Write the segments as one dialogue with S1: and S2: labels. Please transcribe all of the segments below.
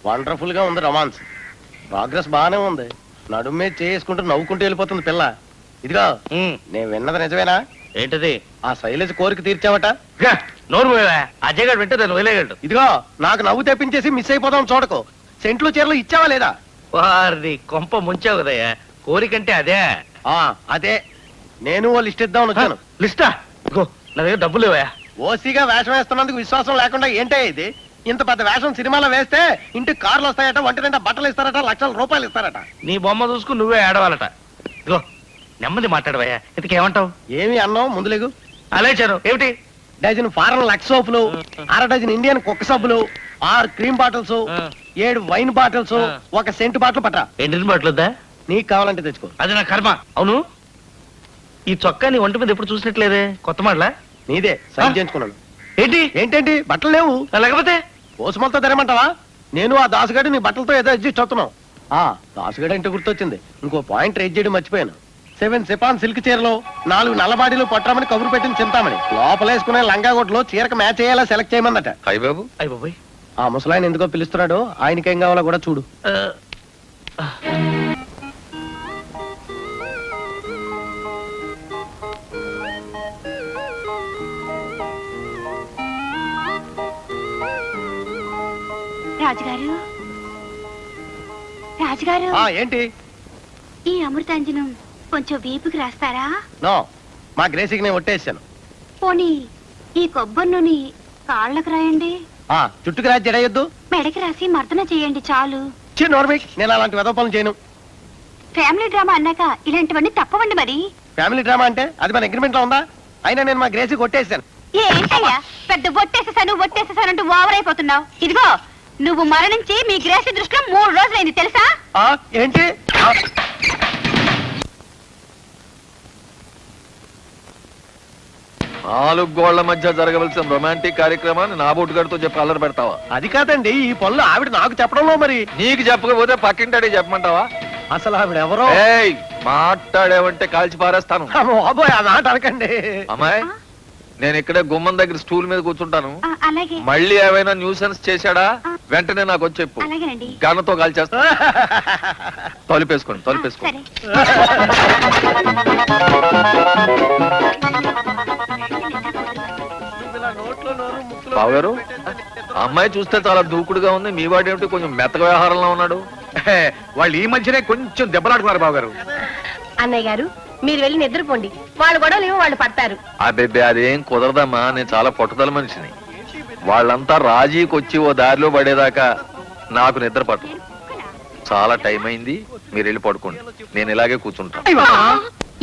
S1: Wonderful గా ఉంది romance. Progress బాగానే ఉంది. నడుమే చేసుకుంటూ నవ్వుకుంటూ వెళ్ళిపోతుంది పిల్ల. ఇదిగో నేను విన్నది నిజమేనా?
S2: ఏంటది?
S1: ఆ శైలజ కోరిక తీర్చావట.
S2: నోరు అజయ్ గారు వింటే దాన్ని వదిలేయగలడు.
S1: ఇదిగో నాకు నవ్వు తెప్పించేసి మిస్ అయిపోదాం చూడకు. సెంట్లు చీరలు ఇచ్చావా లేదా?
S2: వారిని కొంప ముంచావు కదయ్యా. కోరికంటే అదే.
S1: అదే నేను ఓ లిస్ట్ ఇద్దామని వచ్చాను.
S2: లిస్టా? నా దగ్గర డబ్బులు లేవా?
S1: ఓసీగా వేషం వేస్తున్నందుకు విశ్వాసం లేకుండా ఏంటే ఇది? ఇంత పెద్ద వేషం సినిమాలో వేస్తే ఇంటికి కార్లు వస్తాయట, ఒంటి నిండా బట్టలు ఇస్తారట, లక్షల రూపాయలు ఇస్తారట.
S2: నీ బొమ్మ చూసుకుని నువ్వే ఏడవాలట. ఇగో నెమ్మది మాట్లాడవయ్యా. ఇంతకేమంటావు?
S1: ఏమి అన్నావు ముందులేగు?
S2: అలేచాను. ఏమిటి?
S1: డజన్ ఫారెన్ లక్స్ సోపులు, అర డజన్ ఇండియన్ కుక్క సబ్బులు, 6 cream bottles, 7 wine bottles, 1 cent bottle పట్ట.
S2: ఎండిన బాటిల్ వద్దా?
S1: నీకు కావాలంటే తెచ్చుకో.
S2: అది నా కర్మ. అవును, ఈ చొక్కా నీ ఒంటి మీద ఎప్పుడు చూసినట్లేదే. కొత్త మాటలా?
S1: నీదే సైన్ చేయించుకున్నాను.
S2: ఏంటి
S1: ఏంటండి బట్టలు లేవు?
S2: లేకపోతే
S1: పోసుమంతా తెరమంటావా? నేను ఆ దాసుగాడు నీ బట్టలతో ఏదో అడ్జస్ట్ అవుతున్నావు. దాసుగాడు అంటే గుర్తొచ్చింది, ఇంకో పాయింట్ రేజ్ చేయడం మర్చిపోయాను. 7 సిపాన్ సిల్క్ చీరలో 4 నల్లబాడీలు పట్టమని కబురు పెట్టింది చింతామణి. లోపలేసుకునే లంగా కొట్లో చీరకు మ్యాచ్ అయ్యేలా సెలెక్ట్ చేయమందట.
S2: అయ్యబాబు అయ్యబాబోయ్,
S1: ఆ ముసలాయన ఎందుకో పిలుస్తున్నాడు. ఆయనకేం కావాలో కూడా చూడు.
S3: రాజుగారు, రాజుగారు,
S1: ఏంటి?
S3: ఈ అమృతాంజనం కొంచెం వీపుకి రాస్తారా?
S1: నో, మా గ్రేసీకి నేను ఒట్టేసాను.
S3: పోనీ ఈ కొబ్బరి నూనె కాళ్ళకు రాయండి.
S1: చుట్టుకు రాసి జడయొద్దు,
S3: మెడకి రాసి మర్దన చేయండి చాలు.
S1: నేను అలాంటి వెధవ పనులు చేయను.
S3: ఫ్యామిలీ డ్రామా అన్నాక ఇలాంటివన్నీ తప్పవండి. మరి
S1: ఫ్యామిలీ డ్రామా అంటే అది మన అగ్రిమెంట్ లో ఉందా? అయినా నేను మా గ్రేసీకి ఒట్టేసాను.
S3: ఏంటయ్యా పెద్ద ఒట్టేసేసానంటూ ఓవర్ అయిపోతున్నావు. ఇదిగో నువ్వు మరణించి మీ గ్రేసీ దృష్టిలో 3 రోజులైంది తెలుసా?
S1: ఏంటి?
S4: 4 గోళ్ల మధ్య జరగవలసిన రొమాంటిక్ కార్యక్రమాన్ని నా బోటుగాడితో చెప్పి అల్లరి పెడతావా?
S1: అది కాదండి, ఈ పనులు ఆవిడ నాకు చెప్పడంలో. మరి
S4: నీకు చెప్పకపోతే పక్కింటాడే చెప్పమంటావా?
S1: అసలు ఆవిడ ఎవరో?
S4: మాట్లాడేవంటే కాల్చి పారేస్తాను.
S1: అబ్బోయ్, ఆ మాట అనకండి.
S4: అమ్మాయి, నేను ఇక్కడే గుమ్మం దగ్గర స్టూల్ మీద కూర్చుంటాను.
S3: అలాగే.
S4: మళ్ళీ ఏమైనా న్యూసెన్స్ చేశాడా వెంటనే నాకు వచ్చి చెప్పు. గన్నతో కాల్చేస్తా. తలుపేసుకోండి, తలుపేసుకోండి. బావు గారు, అమ్మాయి చూస్తే చాలా దూకుడుగా ఉంది. మీ వాడు ఏమిటి కొంచెం మెత్తక వ్యవహారంలో ఉన్నాడు?
S5: వాళ్ళు ఈ మధ్యనే కొంచెం దెబ్బలాడుకున్నారు బావు గారు.
S6: అన్నయ్య గారు, మీరు వెళ్ళి నిద్రపోండి. వాళ్ళు గొడవలేమో వాళ్ళు పడతారు.
S4: అబ్బెబ్బే, అదేం కుదరదమ్మా. నేను చాలా పట్టుదల మనిషిని. వాళ్ళంతా రాజీకి వచ్చి ఓ దారిలో పడేదాకా నాకు నిద్ర పట్టదు. చాలా టైం అయింది, మీరు వెళ్ళి పడుకోండి. నేను ఇలాగే కూర్చుంటాను.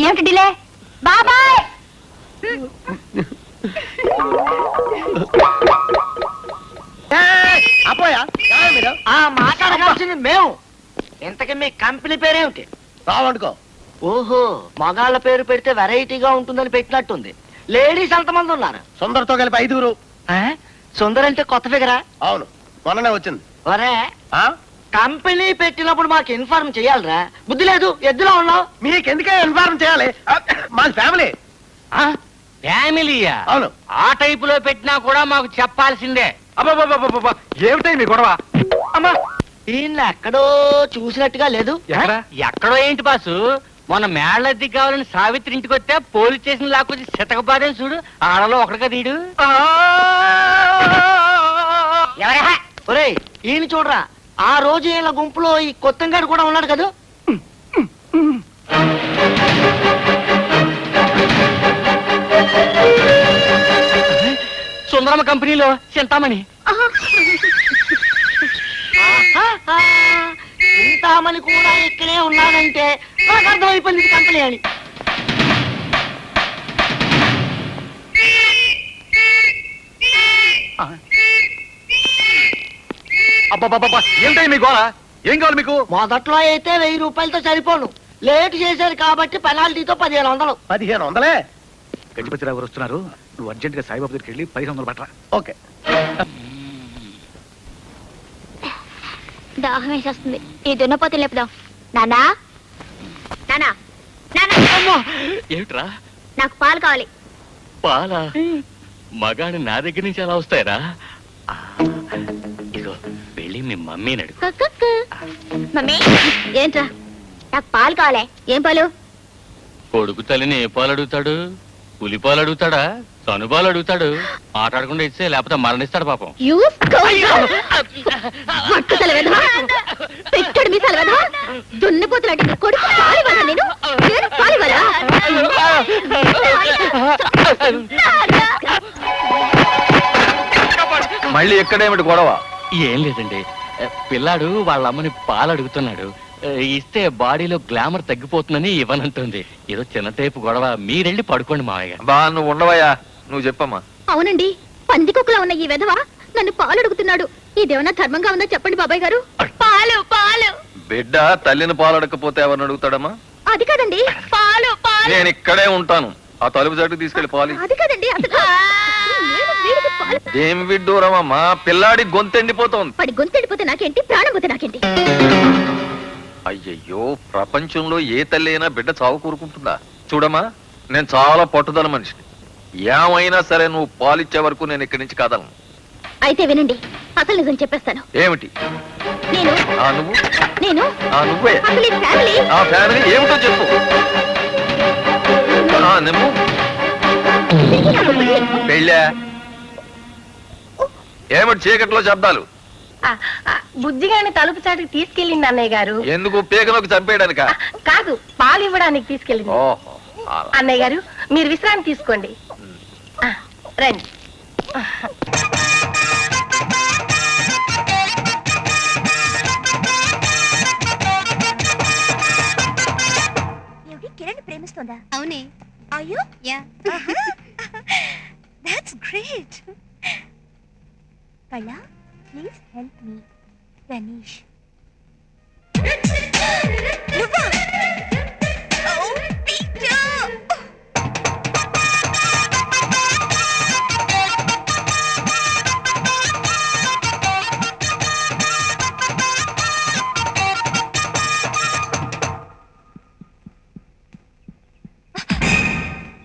S3: ఏమిటి డిలే? బాబాయ్,
S7: మాట్లాడవలసింది మేము. ఇంతకీ మీ కంపెనీ పేరేమిటి?
S1: రావనుకో.
S7: ఓహో, మగాళ్ళ పేరు పెడితే వెరైటీగా ఉంటుందని పెట్టినట్టుంది. లేడీస్ ఎంతమంది ఉన్నారు?
S1: సుందర్తో కలిపి 5.
S7: సుందర్ అంటే కొత్త ఫిగరా?
S1: అవును, మొన్ననే వచ్చింది.
S7: ఒరే, కంపెనీ పెట్టినప్పుడు మాకు ఇన్ఫార్మ్ చేయాలరా? బుద్ధి లేదు, ఎద్దులో ఉన్నావు.
S1: మీకెందుకే ఇన్ఫార్మ్ చేయాలి? మాది ఫ్యామిలీ.
S2: ఫ్యామిలీయా?
S1: అవును.
S2: ఆ టైప్ లో పెట్టినా కూడా మాకు చెప్పాల్సిందే.
S5: అబ్బా, ఏమిటాయి మీ గొడవ?
S7: అమ్మా, ఈయన ఎక్కడో చూసినట్టుగా లేదు.
S2: ఎక్కడో ఏంటి బాసు? మొన్న మేళ్ళద్ది కావాలని సావిత్రి ఇంటికి వస్తే పోలీస్ స్టేషన్ లాక్కొచ్చి చితకబాదని చూడు. ఆడలో ఒకటిగా తీడు.
S7: ఒరే, ఈయన చూడరా, ఆ రోజు ఈయన గుంపులో ఈ కొత్తంగాడు కూడా ఉన్నాడు కదా.
S2: సుందరమ్మ కంపెనీలో చింతామణి.
S7: చింతామణి కూడా ఇక్కడే ఉన్నాడంటే నాకు అర్థమైపోయింది కంపెనీ అని.
S5: అబ్బా, ఏమిటాయి మీ గోళ? ఏం కావాలి మీకు?
S7: మొదట్లో అయితే 1000 రూపాయలతో సరిపోను. లేట్ చేశారు కాబట్టి పెనాల్టీతో 1500.
S1: 1500?
S5: గజపతిరావు గారు వస్తున్నారు. నువ్వు అర్జెంట్ గా సాయిబాబు దగ్గరికి వెళ్ళి 1500 పట్టరా.
S1: ఓకే.
S3: దాహం వేసేస్తుంది. ఈ దున్నపోతే లేపుదాం. నానా,
S2: ఏమిట్రా?
S3: నాకు పాలు కావాలి.
S2: పాలా? మగాడు నా దగ్గర నుంచి ఎలా వస్తాయరా? ఇదిగో వెళ్ళి మీ మమ్మీని అడుగు.
S3: మమ్మీ ఏంట్రా? నాకు పాలు కావాలే. ఏం పాలు?
S2: కొడుకు తల్లిని ఏ పాలు అడుగుతాడు? పులి పాలు అడుగుతాడా? తనుపాలు అడుగుతాడు. మాట్లాడకుండా ఇస్తే లేకపోతే మరణిస్తాడు పాపం.
S3: పెట్టాడు మీ తలవదా దున్నపోతులాంటి కొడుకు పాలివ్వాలా? నేను పాలివ్వాలా?
S4: మళ్ళీ ఎక్కడేమిటి గొడవ?
S2: ఏం లేదండి, పిల్లాడు వాళ్ళ అమ్మని పాలు అడుగుతున్నాడు. ఇస్తే బాడీలో గ్లామర్ తగ్గిపోతుందని ఇవ్వనంటుంది. ఏదో చిన్న టైపు గొడవ. మీరెళ్ళి పడుకోండి మావయ్య.
S4: బా నువ్వు ఉండవయ్యా, నువ్వు చెప్పమ్మా.
S3: అవునండి, పందికొక్కులా ఉన్న ఈ వెధవ నన్ను పాలు అడుగుతున్నాడు. ఇదేమన్నా ధర్మంగా ఉందా చెప్పండి బాబాయ్ గారు. పాలు పాలు.
S4: బిడ్డ తల్లిని పాలు అడగకపోతే ఎవరిని అడుగుతాడమ్మా?
S3: అది కాదండి, పాలు పాలు.
S4: నేను ఇక్కడే ఉంటాను. ఆ తలుపు చాటుకు తీసుకెళ్లి పాలు.
S3: అది కాదండి, అసలు నేను వీడికి పాలు.
S4: ఏం విడ్డూరమమ్మా, పిల్లాడి గొంతెండిపోతోంది.
S3: వాడి గొంతెడిపోతే నాకేంటి, ప్రాణం పోతే నాకేంటి?
S4: అయ్యయ్యో, ప్రపంచంలో ఏ తల్లి అయినా బిడ్డ చావు కోరుకుంటుందా? చూడమ్మా, నేను చాలా పట్టుదల మనిషిని. ఏమైనా సరే నువ్వు పాలిచ్చే వరకు నేను ఇక్కడి నుంచి కాదలను.
S3: అయితే వినండి, అసలు నిజం చెప్పేస్తాను.
S4: ఏమిటి?
S3: నేను
S4: నువ్వు
S3: నేను
S4: నువ్వే
S3: అసలు ఈ ఫ్యామిలీ
S4: ఆ ఫ్యామిలీ ఏమిటో చెప్పు. నువ్వు పెళ్ళా? ఏమిటి చీకట్లో శబ్దాలు?
S6: బుజ్జిగాని తలుపు చాటుకు తీసుకెళ్ళింది అన్నయ్య గారు.
S4: ఎందుకు? పేగలోకి చంపేయడానిక?
S6: కాదు, పాలు ఇవ్వడానికి తీసుకెళ్ళింది.
S4: ఓహో, అలా.
S6: అన్నయ్య గారు మీరు విశ్రాంతి తీసుకోండి. రండి.
S3: కిరణ్ ప్రేమిస్తుందా? అవునే. అయ్యో యా, దట్స్ గ్రేట్. కళ, ప్లీజ్ హెల్ప్ మీ. గణేష్. నువ్వా? ఓ పీటర్.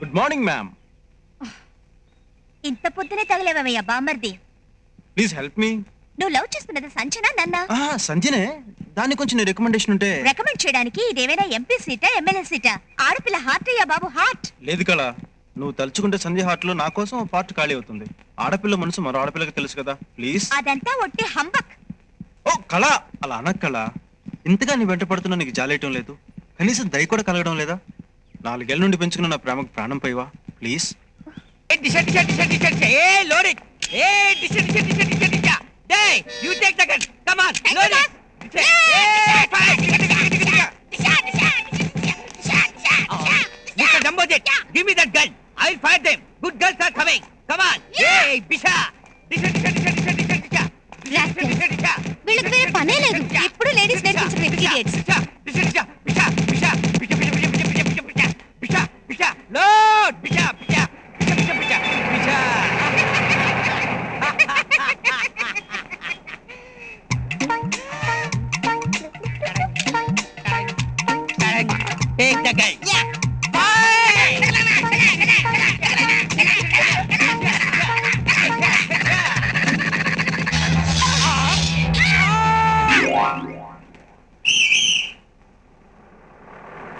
S8: Good morning ma'am.
S3: ఇంత పొద్దునే తగలేవయ్యా బామర్ది.
S8: Please help me.
S3: నువ్వు లవ్ చేసుకున్నది సంచనా నన్నా?
S8: సంజనే, దాన్ని కొంచెం రికమెండేషన్ ఉంటే.
S3: రికమెండ్ చేయడానికి ఇదేమైనా ఎంపీ సీటా ఎమ్మెల్యే సీటా? ఆడపిల్ల హార్ట్ అయ్యా బాబు, హార్ట్.
S8: లేదు కళ, నువ్వు తలుచుకుంటే సంధ్య హార్ట్ లో నా కోసం ఓ పార్ట్ ఖాళీ అవుతుంది. ఆడపిల్ల మనసు మరో ఆడపిల్లకి తెలుసు కదా, ప్లీజ్.
S3: అదంతా ఒట్టి హంబక్.
S8: ఓ కళ, అలా అనక్ కళ. ఇంతగా నీ వెంట పడుతున్నా నీకు జాలేయటం లేదు, కనీసం దయ కూడా కలగడం లేదా? 4 ఏళ్ళ నుండి పెంచుకున్న నా ప్రేమకు ప్రాణం పైవా, please.
S7: Give me that gun. I'll fire them.